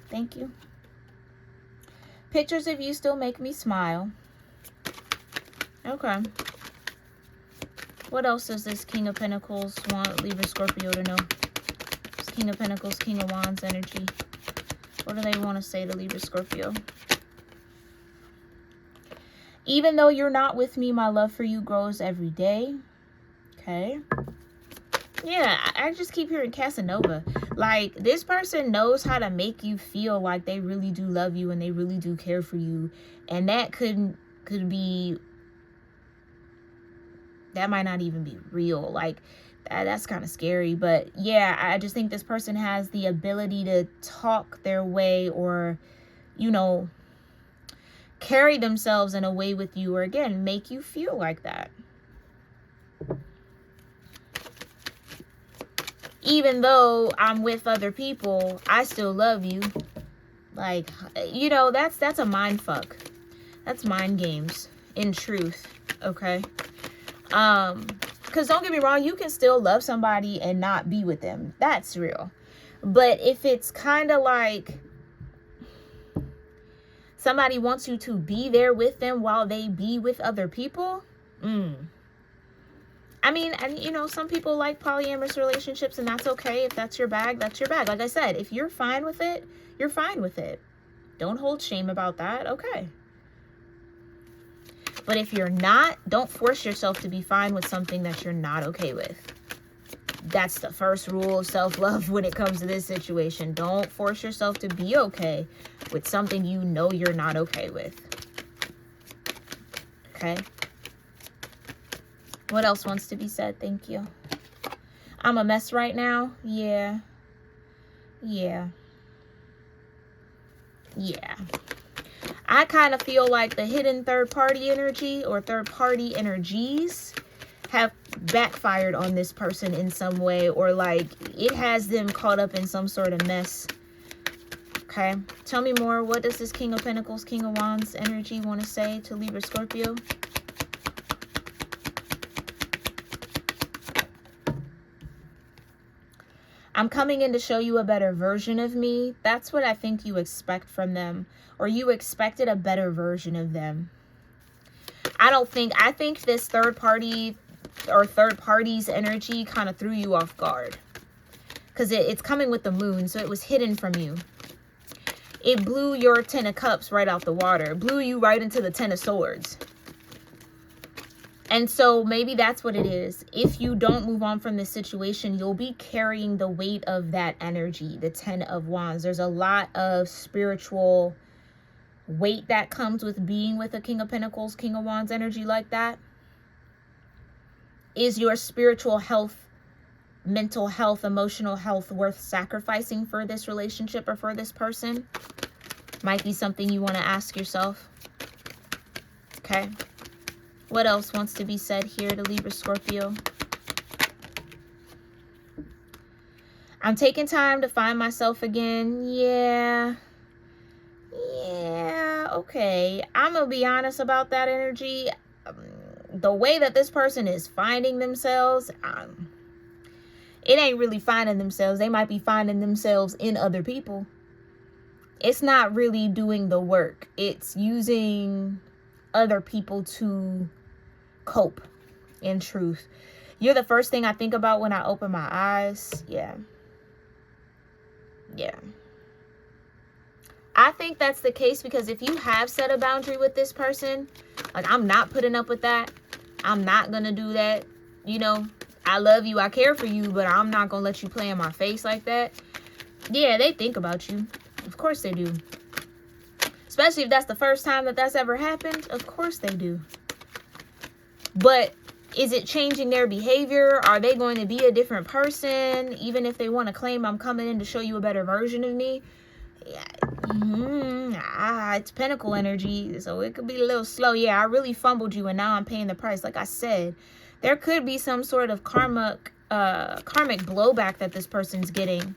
Thank you. Pictures of you still make me smile. Okay. What else does this King of Pentacles want Libra Scorpio to know? This King of Pentacles, King of Wands energy. What do they want to say to Libra Scorpio? Even though you're not with me, my love for you grows every day. Okay. Yeah, I just keep hearing Casanova. Like, this person knows how to make you feel like they really do love you and they really do care for you. And that could be, that might not even be real. Like, that's kind of scary. But yeah, I just think this person has the ability to talk their way or, you know, carry themselves in a way with you, or again, make you feel like that. Even though I'm with other people, I still love you. Like, you know, that's a mind fuck. That's mind games, in truth. Okay? Because don't get me wrong, you can still love somebody and not be with them. That's real. But if it's kind of like somebody wants you to be there with them while they be with other people. I mean, and you know, some people like polyamorous relationships, and that's okay. If that's your bag, that's your bag. Like I said, if you're fine with it, you're fine with it. Don't hold shame about that. Okay. But if you're not, don't force yourself to be fine with something that you're not okay with. That's the first rule of self-love when it comes to this situation. Don't force yourself to be okay with something you know you're not okay with. Okay? What else wants to be said? Thank you. I'm a mess right now. Yeah. Yeah. Yeah. I kind of feel like the hidden third-party energy or third-party energies have backfired on this person in some way, or like it has them caught up in some sort of mess. Okay, tell me more. What does this King of Pentacles, King of Wands energy want to say to Libra Scorpio? I'm coming in to show you a better version of me. That's what I think you expect from them, or you expected a better version of them. I think this third party or third party's energy kind of threw you off guard, because it's coming with the moon, so it was hidden from you. It blew your 10 of cups right out the water. It blew you right into the 10 of swords. And so maybe that's what it is. If you don't move on from this situation, you'll be carrying the weight of that energy, the 10 of wands. There's a lot of spiritual weight that comes with being with a King of Pentacles, King of Wands energy like that. Is your spiritual health, mental health, emotional health worth sacrificing for this relationship or for this person? Might be something you want to ask yourself. Okay. What else wants to be said here to Libra Scorpio? I'm taking time to find myself again. Yeah. Yeah. Okay. I'm going to be honest about that energy. The way that this person is finding themselves, it ain't really finding themselves. They might be finding themselves in other people. It's not really doing the work. It's using other people to cope. In truth. You're the first thing I think about when I open my eyes. Yeah. Yeah. I think that's the case because if you have set a boundary with this person, like, I'm not putting up with that. I'm not going to do that. You know, I love you. I care for you, but I'm not going to let you play in my face like that. Yeah, they think about you. Of course they do. Especially if that's the first time that that's ever happened. Of course they do. But is it changing their behavior? Are they going to be a different person? Even if they want to claim I'm coming in to show you a better version of me? Yeah. It's pentacle energy, so it could be a little slow. Yeah, I really fumbled you and now I'm paying the price. Like I said, there could be some sort of karmic blowback that this person's getting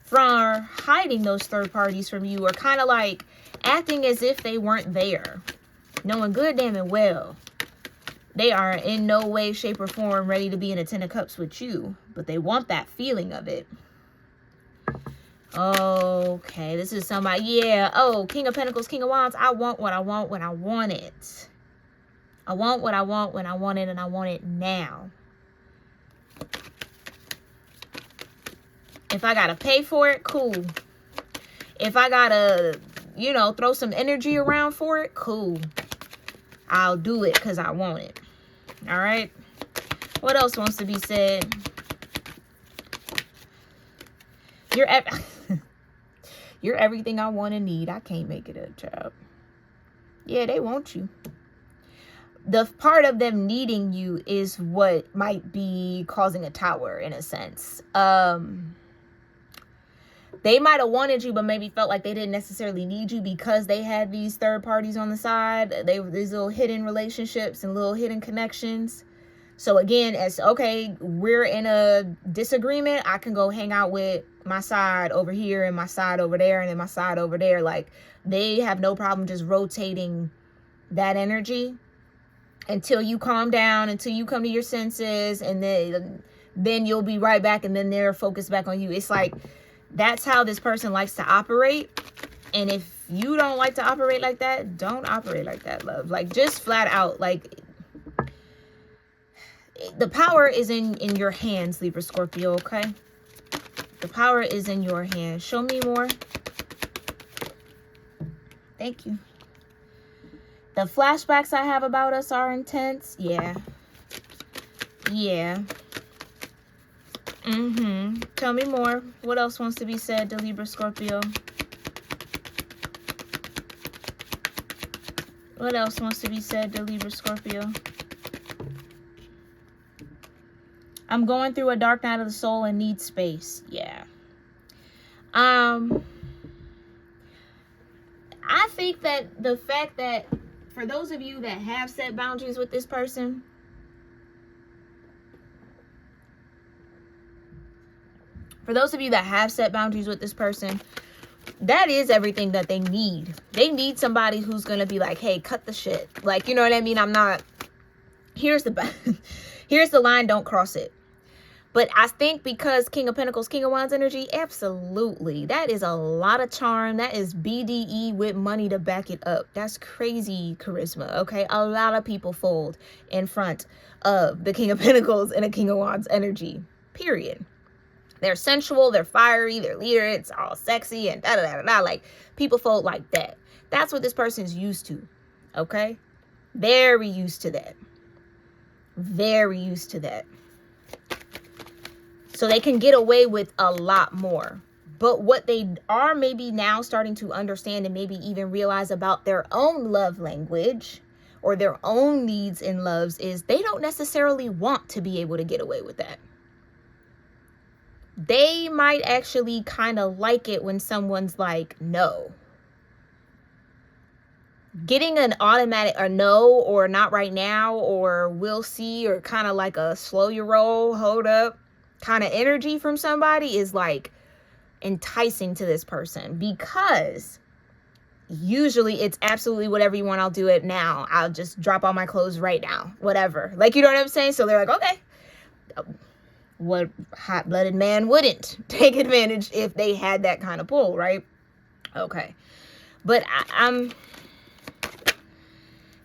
for hiding those third parties from you, or kind of like acting as if they weren't there, knowing good damn and well they are in no way, shape, or form ready to be in a 10 of cups with you, but they want that feeling of it. Okay, this is somebody, yeah. Oh, King of Pentacles, King of Wands. I want what I want when I want it. I want what I want when I want it, and I want it now. If I gotta pay for it, cool. If I gotta, you know, throw some energy around for it, cool. I'll do it because I want it. All right. What else wants to be said? You're everything I want and need. I can't make it up, child. Yeah, they want you. The part of them needing you is what might be causing a tower in a sense. They might have wanted you, but maybe felt like they didn't necessarily need you because they had these third parties on the side. These little hidden relationships and little hidden connections. So again, as okay, we're in a disagreement, I can go hang out with my side over here and my side over there and then my side over there. Like, they have no problem just rotating that energy until you calm down, until you come to your senses, and then you'll be right back, and then they're focused back on you. It's like, that's how this person likes to operate. And if you don't like to operate like that, don't operate like that, love. Like, just flat out, like, the power is in your hands, Libra Scorpio, okay? The power is in your hands. Show me more. Thank you. The flashbacks I have about us are intense. Yeah. Yeah. Tell me more. What else wants to be said to Libra Scorpio? What else wants to be said to Libra Scorpio? I'm going through a dark night of the soul and need space. Yeah. I think that the fact that for those of you that have set boundaries with this person, that is everything that they need. They need somebody who's going to be like, hey, cut the shit. Like, you know what I mean? I'm not, here's the line, don't cross it. But I think because King of Pentacles, King of Wands energy, absolutely. That is a lot of charm. That is BDE with money to back it up. That's crazy charisma, okay? A lot of people fold in front of the King of Pentacles and a King of Wands energy, period. They're sensual, they're fiery, they're leader, it's all sexy and da-da-da-da-da. Like, people fold like that. That's what this person's used to, okay? Very used to that. Very used to that. So they can get away with a lot more. But what they are maybe now starting to understand and maybe even realize about their own love language or their own needs and loves is they don't necessarily want to be able to get away with that. They might actually kind of like it when someone's like, no. Getting an automatic or no, or not right now, or we'll see, or kind of like a slow your roll, hold up kind of energy from somebody is like enticing to this person, because usually it's absolutely whatever you want, I'll do it now. I'll just drop all my clothes right now, whatever. Like, you know what I'm saying? So they're like, okay. What hot-blooded man wouldn't take advantage if they had that kind of pull, right? Okay. But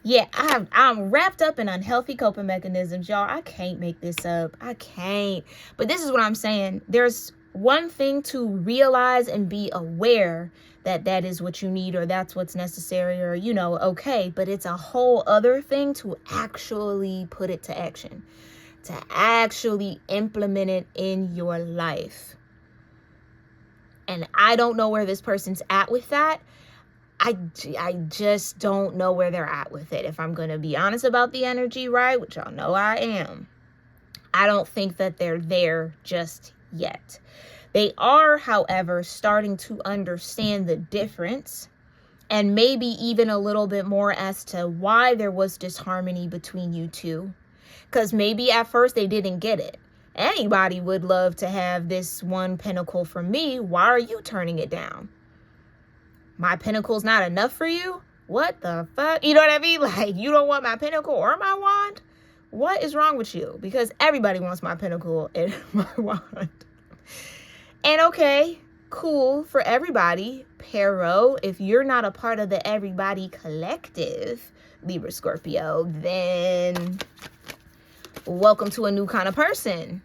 Yeah, I'm wrapped up in unhealthy coping mechanisms, y'all. I can't make this up. I can't. But this is what I'm saying. There's one thing to realize and be aware that that is what you need, or that's what's necessary, or, you know, okay. But it's a whole other thing to actually put it to action, to actually implement it in your life. And I don't know where this person's at with that. I just don't know where they're at with it. If I'm going to be honest about the energy, right, which y'all know I am, I don't think that they're there just yet. They are, however, starting to understand the difference, and maybe even a little bit more as to why there was disharmony between you two. Because maybe at first they didn't get it. Anybody would love to have this one pentacle from me. Why are you turning it down? My pentacle's not enough for you? What the fuck? You know what I mean? Like, you don't want my pentacle or my wand? What is wrong with you? Because everybody wants my pentacle and my wand. And okay, cool for everybody. Pero, if you're not a part of the everybody collective, Libra-Scorpio, then welcome to a new kind of person.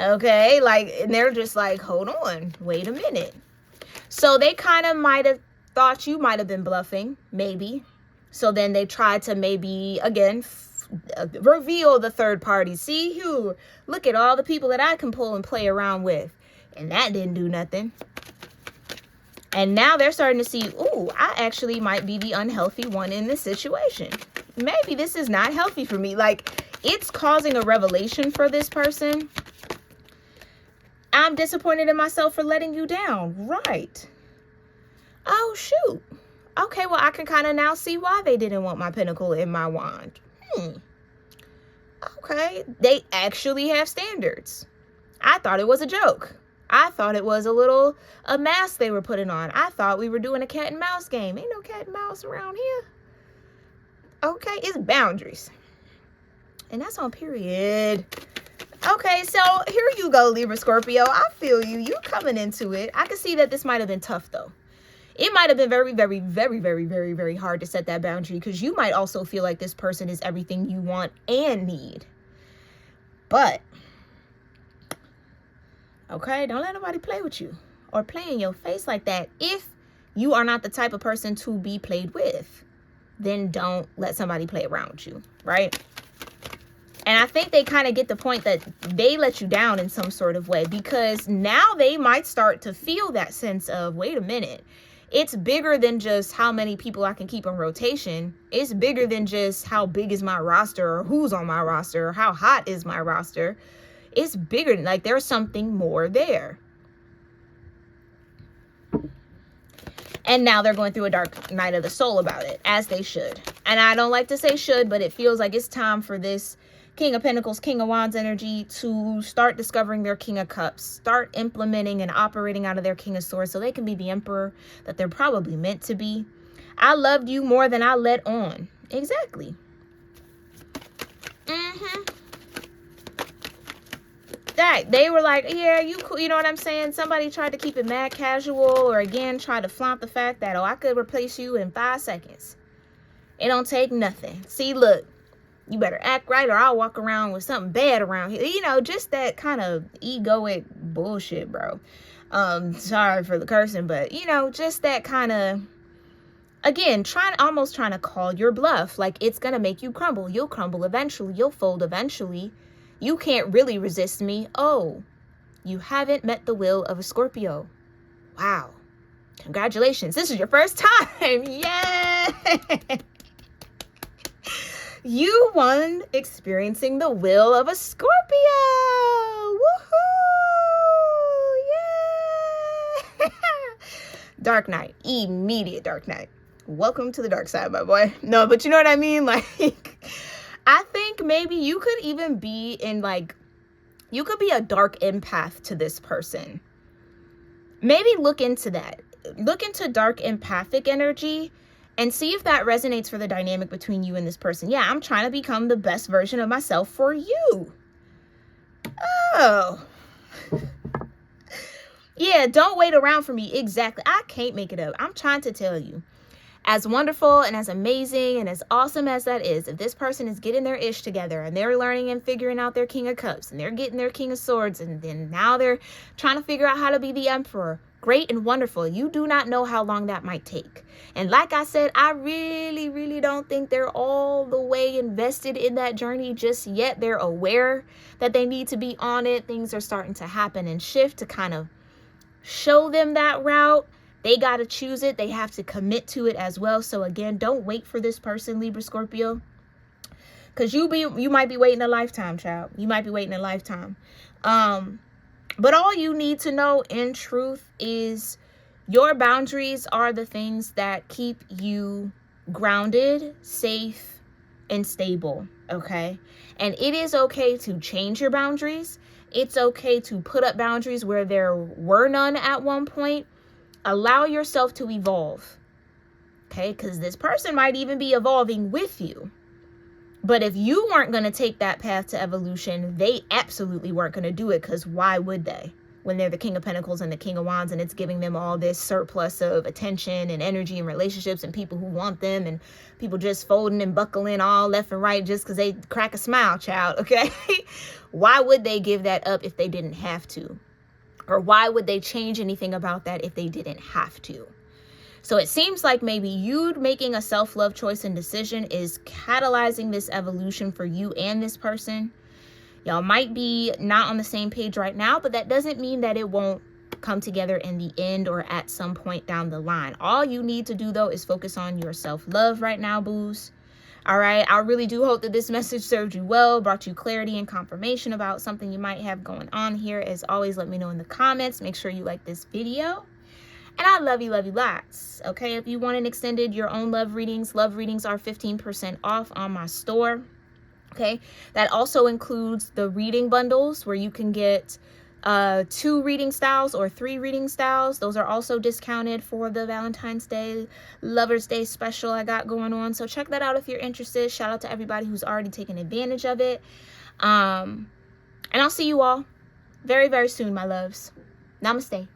Okay, like, and they're just like, hold on, wait a minute. So they kind of might have thought you might have been bluffing, maybe. So then they tried to maybe, again, reveal the third party. See, look at all the people that I can pull and play around with. And that didn't do nothing. And now they're starting to see, ooh, I actually might be the unhealthy one in this situation. Maybe this is not healthy for me. Like, it's causing a revelation for this person. I'm disappointed in myself for letting you down. Right. Oh, shoot. Okay, well, I can kind of now see why they didn't want my pentacle in my wand. Okay. They actually have standards. I thought it was a joke. I thought it was a mask they were putting on. I thought we were doing a cat and mouse game. Ain't no cat and mouse around here. Okay, it's boundaries. And that's on period. Okay, so here you go, Libra Scorpio. I feel you. You coming into it. I can see that this might have been tough, though. It might have been very, very, very, very, very, very hard to set that boundary, because you might also feel like this person is everything you want and need. But, okay, don't let nobody play with you or play in your face like that. If you are not the type of person to be played with, then don't let somebody play around with you, right? And I think they kind of get the point that they let you down in some sort of way, because now they might start to feel that sense of, wait a minute, it's bigger than just how many people I can keep in rotation. It's bigger than just how big is my roster, or who's on my roster, or how hot is my roster. It's bigger than, like, there's something more there. And now they're going through a dark night of the soul about it, as they should. And I don't like to say should, but it feels like it's time for this King of Pentacles, King of Wands energy to start discovering their King of Cups, start implementing and operating out of their King of Swords so they can be the emperor that they're probably meant to be. I loved you more than I let on. Exactly. That they were like, yeah, you cool, you know what I'm saying? Somebody tried to keep it mad casual, or again try to flaunt the fact that, oh, I could replace you in 5 seconds. It don't take nothing. See, look. You better act right, or I'll walk around with something bad around here. You know, just that kind of egoic bullshit, bro. Sorry for the cursing, but, you know, just that kind of, again, almost trying to call your bluff. Like, it's going to make you crumble. You'll crumble eventually. You'll fold eventually. You can't really resist me. Oh, you haven't met the will of a Scorpio. Wow. Congratulations. This is your first time. Yay! You won experiencing the will of a Scorpio. Woohoo! Yeah! Dark night. Immediate dark night. Welcome to the dark side, my boy. No, but you know what I mean? Like, I think maybe you could even be in, like, you could be a dark empath to this person. Maybe look into that. Look into dark empathic energy and see if that resonates for the dynamic between you and this person. Yeah, I'm trying to become the best version of myself for you. Oh. Yeah, don't wait around for me. Exactly. I can't make it up. I'm trying to tell you. As wonderful and as amazing and as awesome as that is, if this person is getting their ish together and they're learning and figuring out their King of Cups and they're getting their King of Swords and then now they're trying to figure out how to be the Emperor, great and wonderful. You do not know how long that might take. And like I said, I really, really don't think they're all the way invested in that journey just yet. They're aware that they need to be on it. Things are starting to happen and shift to kind of show them that route. They got to choose it. They have to commit to it as well. So again, don't wait for this person, Libra Scorpio, because you might be waiting a lifetime, child. You might be waiting a lifetime. But all you need to know in truth is your boundaries are the things that keep you grounded, safe, and stable. Okay. And it is okay to change your boundaries. It's okay to put up boundaries where there were none at one point. Allow yourself to evolve, okay? Because this person might even be evolving with you. But if you weren't going to take that path to evolution, they absolutely weren't going to do it, because why would they? When they're the King of Pentacles and the King of Wands and it's giving them all this surplus of attention and energy and relationships and people who want them and people just folding and buckling all left and right just because they crack a smile, child, okay? Why would they give that up if they didn't have to? Or why would they change anything about that if they didn't have to? So it seems like maybe you making a self-love choice and decision is catalyzing this evolution for you and this person. Y'all might be not on the same page right now, but that doesn't mean that it won't come together in the end or at some point down the line. All you need to do, though, is focus on your self-love right now, boos. All right, I really do hope that this message served you well, brought you clarity and confirmation about something you might have going on here. As always, let me know in the comments. Make sure you like this video. And I love you lots. Okay, if you want an extended your own love readings are 15% off on my store. Okay, that also includes the reading bundles where you can get 2 reading styles or 3 reading styles. Those are also discounted for the Valentine's Day, Lover's Day special I got going on. So check that out if you're interested. Shout out to everybody who's already taken advantage of it. And I'll see you all very, very soon, my loves. Namaste.